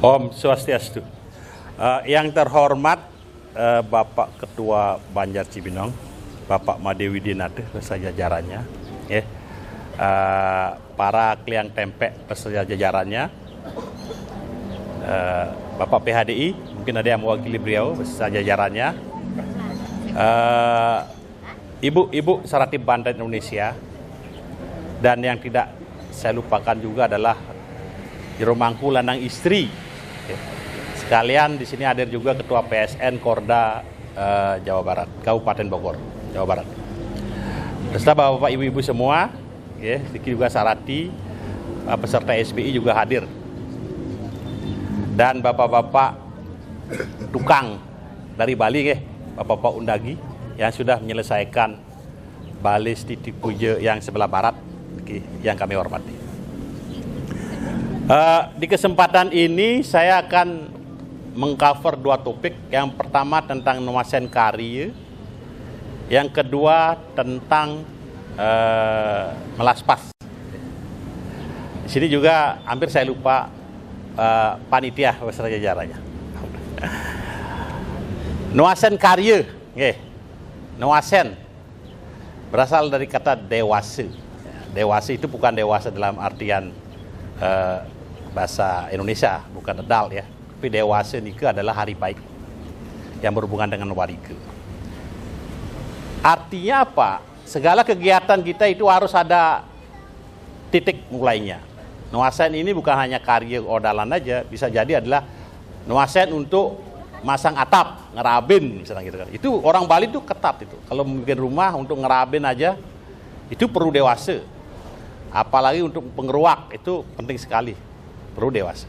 Om Swastiastu. Yang terhormat Bapak Ketua Banjar Cibinong, Bapak Madewi Dinate beserta jajarannya, para kliang tempek beserta jajarannya, Bapak PHDI, mungkin ada yang mewakili beliau beserta jajarannya, Ibu-ibu Saratib Banten Indonesia, dan yang tidak saya lupakan juga adalah Jero Mangku Lanang Istri. Sekalian di sini hadir juga Ketua PSN Korda Jawa Barat, Kabupaten Bogor, Jawa Barat. Beserta bapak-bapak, ibu-ibu semua, Diki juga Sarati, peserta SBI juga hadir. Dan bapak-bapak tukang dari Bali, bapak-bapak undagi yang sudah menyelesaikan balis titik puja yang sebelah barat, yang kami hormati. Di kesempatan ini saya akan mengcover dua topik. Yang pertama tentang Noasen Karya, yang kedua tentang melaspas. Di sini juga hampir saya lupa panitia beserta jajarannya. Noasen Karya, Noasen berasal dari kata dewasa. Dewasa itu bukan dewasa dalam artian bahasa Indonesia, bukan adult ya. Tapi dewasa nika adalah hari baik yang berhubungan dengan warika. Artinya apa? Segala kegiatan kita itu harus ada titik mulainya. Noasen ini bukan hanya karya odalan aja, bisa jadi adalah noasen untuk masang atap, ngerabin misalnya gitu kan. Itu orang Bali itu ketat itu. Kalau bikin rumah untuk ngerabin aja itu perlu dewasa. Apalagi untuk pengeruak itu penting sekali, perlu dewasa.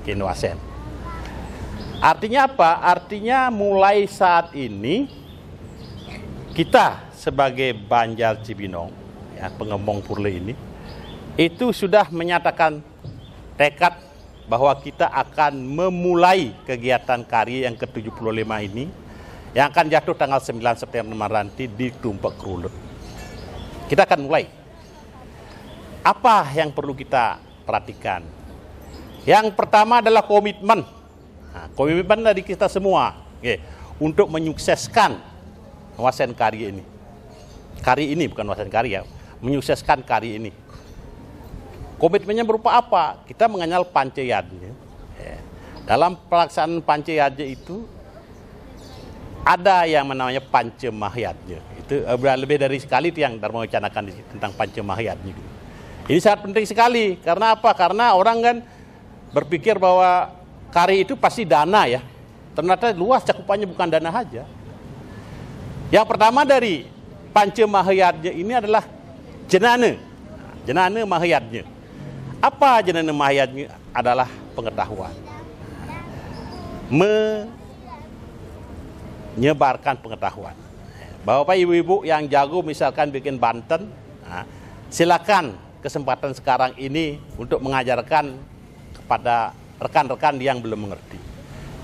Noasen. Artinya apa? Artinya mulai saat ini kita sebagai Banjar Cibinong, pengembang Purle ini, itu sudah menyatakan tekad bahwa kita akan memulai kegiatan karya yang ke-75 ini, yang akan jatuh tanggal 9 September nanti di Tumpak Kerulut. Kita akan mulai. Apa yang perlu kita perhatikan? Yang pertama adalah komitmen. Komitmen dari kita semua untuk menyukseskan Noasen Karya ini. Karya ini bukan Noasen Karya, menyukseskan karya ini. Komitmennya berupa apa? Kita mengenal Pancayadnya. Dalam pelaksanaan Pancayadnya itu ada yang namanya Pancemahyadnya. Itu lebih dari sekali yang Dharma wacanakan tentang Pancemahyadnya. Ini sangat penting sekali. Karena apa? Karena orang kan berpikir bahwa karya itu pasti dana ya. Ternyata luas cakupannya, bukan dana saja. Yang pertama dari Pancemahyadnya ini adalah jenana. Jenana Mahyadnya. Apa jenana Mahyadnya? Adalah pengetahuan. Menyebarkan pengetahuan. Bapak ibu-ibu yang jago misalkan bikin Banten, silakan kesempatan sekarang ini untuk mengajarkan kepada rekan-rekan yang belum mengerti.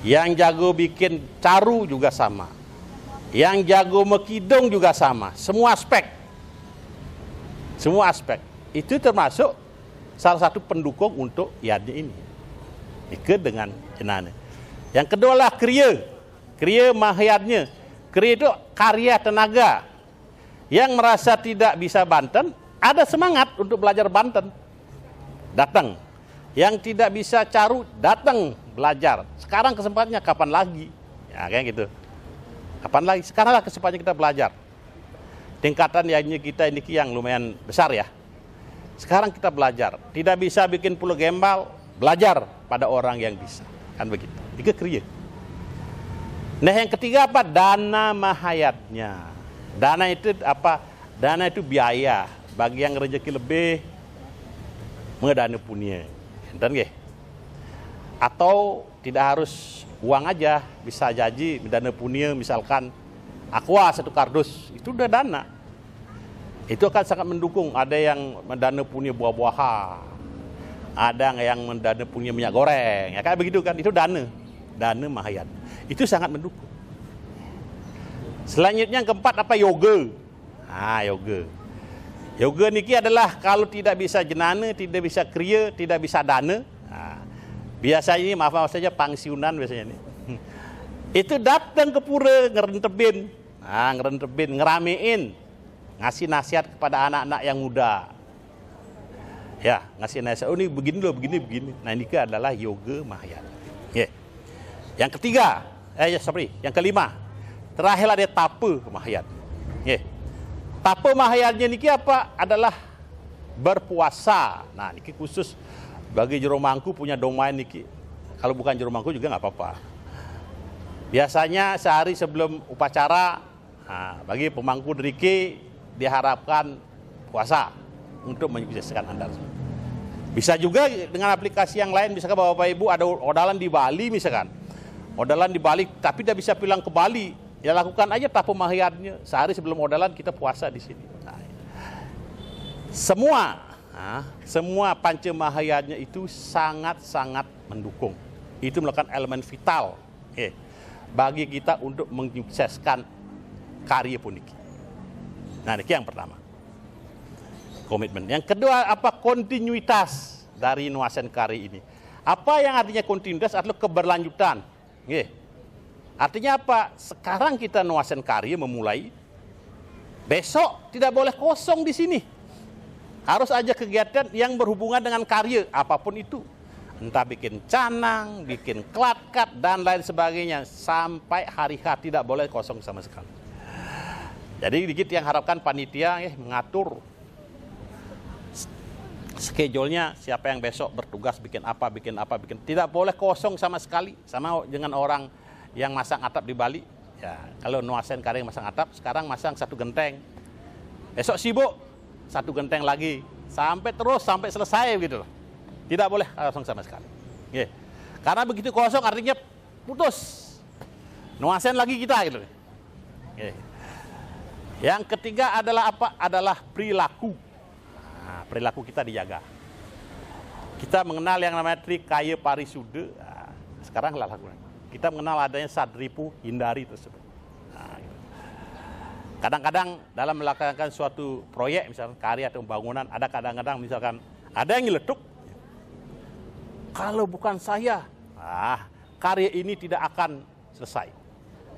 Yang jago bikin caru juga sama. Yang jago mekidong juga sama. Semua aspek. Semua aspek. Itu termasuk salah satu pendukung untuk yadnya ini. Ikut dengan jenana. Yang kedua lah kriya. Kriya mahyadnya. Kriya itu karya tenaga. Yang merasa tidak bisa Banten, ada semangat untuk belajar Banten. Datang. Yang tidak bisa caru, datang belajar. Sekarang kesempatannya, kapan lagi? Ya kayak gitu. Kapan lagi? Sekarang lah kesempatannya kita belajar. Tingkatan yadnya kita ini yang lumayan besar ya. Sekarang kita belajar. Tidak bisa bikin pulau gembal, belajar pada orang yang bisa. Kan begitu. Itu kriya. Nah yang ketiga apa? Dana mahayatnya. Dana itu apa? Dana itu biaya. Bagi yang rezeki lebih, mengedana punya. Dan atau tidak harus uang aja, bisa jadi dana punya misalkan aqua satu kardus, itu udah dana. Itu akan sangat mendukung. Ada yang mendana punya buah-buahan, ada yang mendana punya minyak goreng, ya kayak begitu kan, itu dana mahayat. Itu sangat mendukung. Selanjutnya yang keempat apa? Yoga. Yoga. Yoga niki adalah kalau tidak bisa jenana, tidak bisa kriya, tidak bisa dana, Biasanya ini maaf saja pensiunan biasanya nih. Itu datang ke pura ngerentebin, ngeramein, ngasih nasihat kepada anak-anak yang muda. Ya, ngasih nasihat, oh ini begini loh, begini. Nah ini adalah yoga Mahayana. Yeah. Yang ketiga, yang kelima, terakhir ada tapa Mahayana. Yeah. Tapa Mahayana niki apa? Adalah berpuasa. Nah niki khusus bagi jero mangku punya domain niki. Kalau bukan jero mangku juga nggak apa-apa. Biasanya sehari sebelum upacara, bagi pemangku deriki diharapkan puasa untuk menyukseskan Anda. Bisa juga dengan aplikasi yang lain, misalkan Bapak Ibu ada odalan di Bali misalkan. Odalan di Bali tapi tidak bisa pulang ke Bali. Ya lakukan aja tapa Mahayana sehari sebelum odalan kita puasa di sini. Semua panca Mahayana itu sangat-sangat mendukung. Itu melakukan elemen vital bagi kita untuk menyukseskan karya puniki. Nah, ini yang pertama. Komitmen. Yang kedua, apa? Kontinuitas dari Nuasen Kari ini. Apa yang artinya kontinuitas? Adalah keberlanjutan. Artinya apa? Sekarang kita Nuasen Kari memulai, besok tidak boleh kosong di sini. Harus aja kegiatan yang berhubungan dengan karya, apapun itu. Entah bikin canang, bikin klat-kat, dan lain sebagainya. Sampai hari H tidak boleh kosong sama sekali. Jadi dikit yang harapkan panitia mengatur schedule-nya, siapa yang besok bertugas bikin apa. Tidak boleh kosong sama sekali. Sama dengan orang yang masang atap di Bali. Ya, kalau Nuasen Kari masang atap, sekarang masang 1 genteng. Besok sibuk, 1 genteng lagi. Sampai selesai gitu loh. Tidak boleh kosong sama sekali. Karena begitu kosong artinya putus. Nuasen lagi kita gitu. Yang ketiga adalah apa? Adalah perilaku. Perilaku kita dijaga. Kita mengenal yang namanya Trikaya Parisuddha. Sekarang lakukan. Kita mengenal adanya Sadripu Hindari tersebut. Kadang-kadang dalam melakukan suatu proyek, misalkan karya atau pembangunan, ada kadang-kadang misalkan ada yang nyeletuk. Kalau bukan saya, karya ini tidak akan selesai.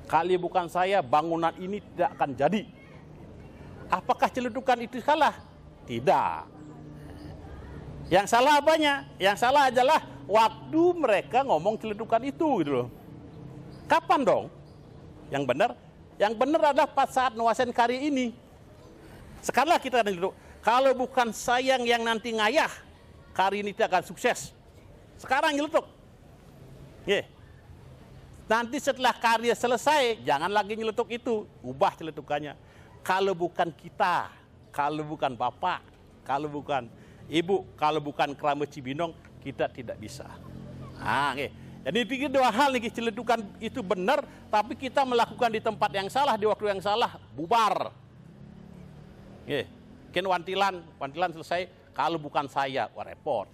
Kalau bukan saya, bangunan ini tidak akan jadi. Apakah celetukan itu salah? Tidak. Yang salah apanya? Yang salah adalah waktu mereka ngomong celetukan itu gitu loh. Kapan dong? Yang benar? Yang benar adalah pas saat Nuasen Kari ini. Sekarang kita akan celetuk. Kalau bukan sayang yang nanti ngayah, kari ini tidak akan sukses. Sekarang nyeletuk. Nanti setelah karya selesai, jangan lagi nyeletuk itu. Ubah celetukannya. Kalau bukan kita, kalau bukan bapak, kalau bukan ibu, kalau bukan Krama Cibinong, kita tidak bisa. Jadi pikir 2 hal nih, celetukan itu benar, tapi kita melakukan di tempat yang salah, di waktu yang salah, bubar. Mungkin wantilan selesai, kalau bukan saya, repot.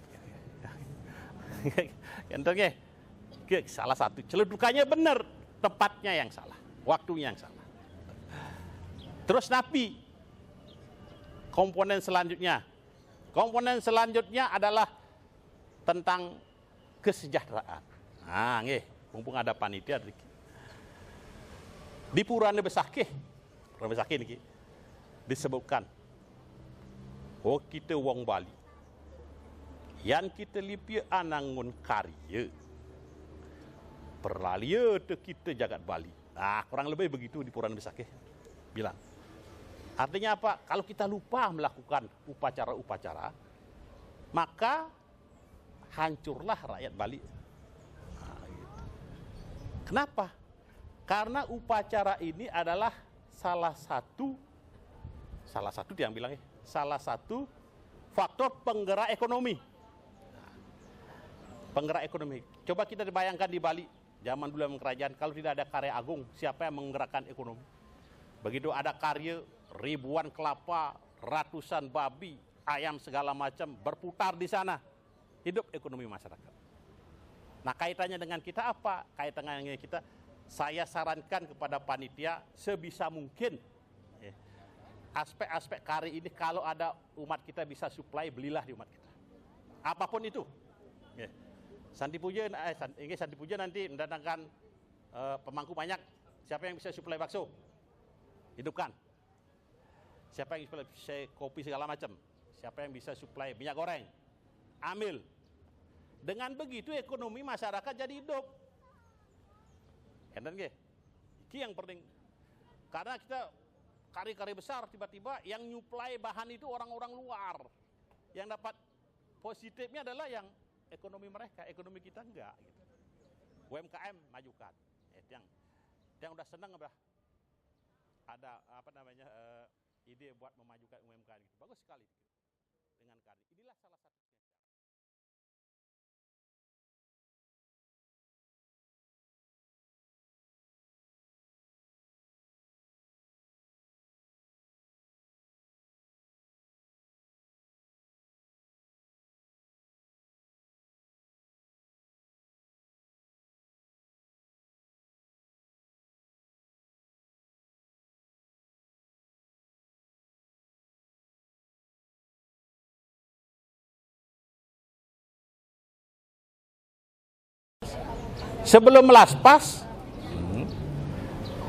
Salah satu, celetukannya benar, tempatnya yang salah, waktunya yang salah. Terus napi, komponen selanjutnya adalah tentang kesejahteraan. Mumpung ada panitia di Purana Besakeh ini disebutkan, kita wong Bali, yang kita lipia anangun karya, perlalia te kita jagat Bali. Kurang lebih begitu di Purana Besakeh bilang. Artinya apa? Kalau kita lupa melakukan upacara-upacara, maka hancurlah rakyat Bali. Kenapa? Karena upacara ini adalah salah satu faktor penggerak ekonomi. Penggerak ekonomi. Coba kita bayangkan di Bali, zaman dulu kerajaan, kalau tidak ada karya agung, siapa yang menggerakkan ekonomi? Begitu ada karya, ribuan kelapa, ratusan babi, ayam segala macam berputar di sana. Hidup ekonomi masyarakat. Nah, kaitannya dengan kita apa? Kaitannya dengan kita, saya sarankan kepada panitia sebisa mungkin aspek-aspek karya ini, kalau ada umat kita bisa supply, belilah di umat kita. Apapun itu. Santi Puja nanti mendatangkan pemangku banyak. Siapa yang bisa suplai bakso? Hidupkan. Siapa yang bisa kopi segala macam? Siapa yang bisa suplai minyak goreng? Ambil. Dengan begitu ekonomi masyarakat jadi hidup. Enten nggih? Iki yang penting. Karena kita kari-kari besar tiba-tiba yang nyuplai bahan itu orang-orang luar. Yang dapat positifnya adalah yang ekonomi mereka, ekonomi kita enggak gitu. UMKM majukan. Yang udah senang udah ada ide buat memajukan UMKM gitu. Bagus sekali gitu. Dengan karya. Inilah salah satunya. Sebelum melaspas,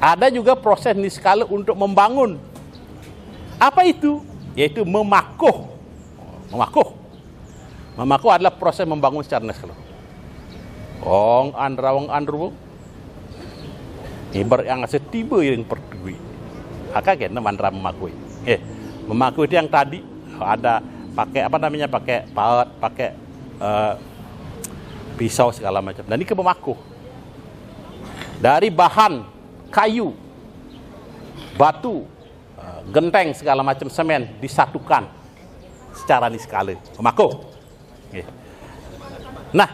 ada juga proses niskala untuk membangun. Apa itu? Yaitu memakuh. Memakuh adalah proses membangun secara niskala. Wong andru. Ibarat yang setiba yang pertui. Akak kena mandra memakuh. Memakuh itu yang tadi ada pakai pakai paut, pakai pisau segala macam. Dan ini ke memakuh. Dari bahan kayu, batu, genteng segala macam semen disatukan secara niskala, memakuh. Nah,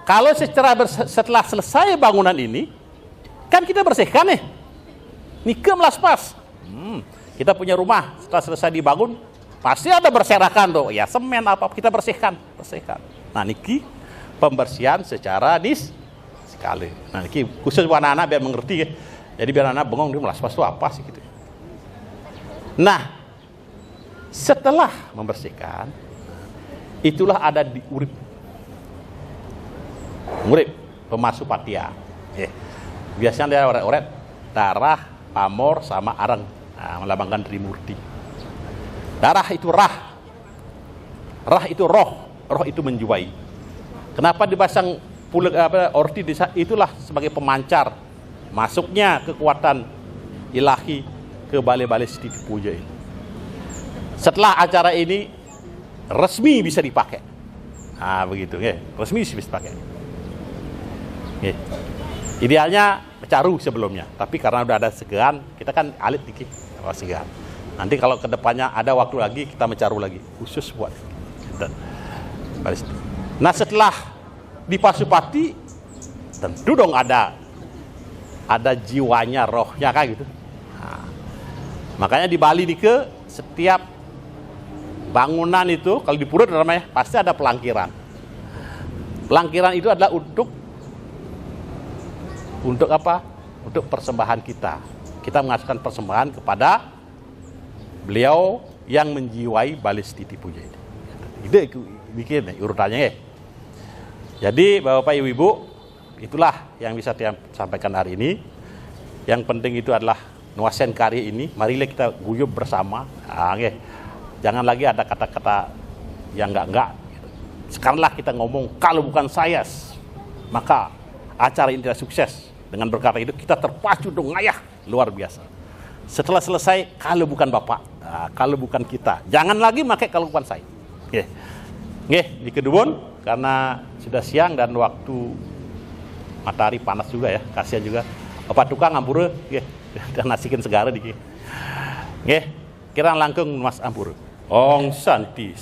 kalau setelah selesai bangunan ini, kan kita bersihkan nih. Nike melaspas. Kita punya rumah setelah selesai dibangun, pasti ada berserakan tuh. Ya semen apa kita bersihkan. Nah, niki pembersihan secara niskala. Nah, ini khusus buat anak-anak biar mengerti ya. Jadi biar anak bengong dia melaspas itu apa sih gitu. Nah, setelah membersihkan, itulah ada di urip pemasupatia. Biasanya dia oret-oret darah, pamor sama arang, melambangkan Trimurti. Darah itu rah itu roh itu menjiwai. Kenapa dipasang orti itulah sebagai pemancar masuknya kekuatan ilahi ke balai-balai Siti Puja ini. Setelah acara ini resmi bisa dipakai. Nah, begitu ya. Resmi bisa dipakai. Idealnya caru sebelumnya, tapi karena udah ada segean, kita kan alit dikit segean. Nanti kalau kedepannya ada waktu lagi kita mencaru lagi khusus buat. Nah, setelah di Pasupati tentu dong ada jiwanya, rohnya kan gitu. Nah, makanya di Bali nih ke setiap bangunan itu kalau di Pura namanya pasti ada pelangkiran. Pelangkiran itu adalah untuk apa? Untuk persembahan kita. Kita mengasihkan persembahan kepada beliau yang menjiwai Balai Siti Puja ini. Itu bikin urutannya ya. Jadi Bapak Ibu, itulah yang bisa saya sampaikan hari ini. Yang penting itu adalah nuasen karya ini. Marilah kita guyub bersama. Jangan lagi ada kata-kata yang enggak. Sekaranglah kita ngomong, kalau bukan saya, maka acara ini tidak sukses. Dengan berkata itu kita terpacu dong, ngayah luar biasa. Setelah selesai, kalau bukan Bapak, kalau bukan kita, jangan lagi pakai kalau bukan saya. Di kedubun. Karena sudah siang dan waktu matahari panas juga ya, kasihan juga. Bapak tukang ampura, dan nasikin segala dikit. Kira langkung Mas ampura. Ong santi.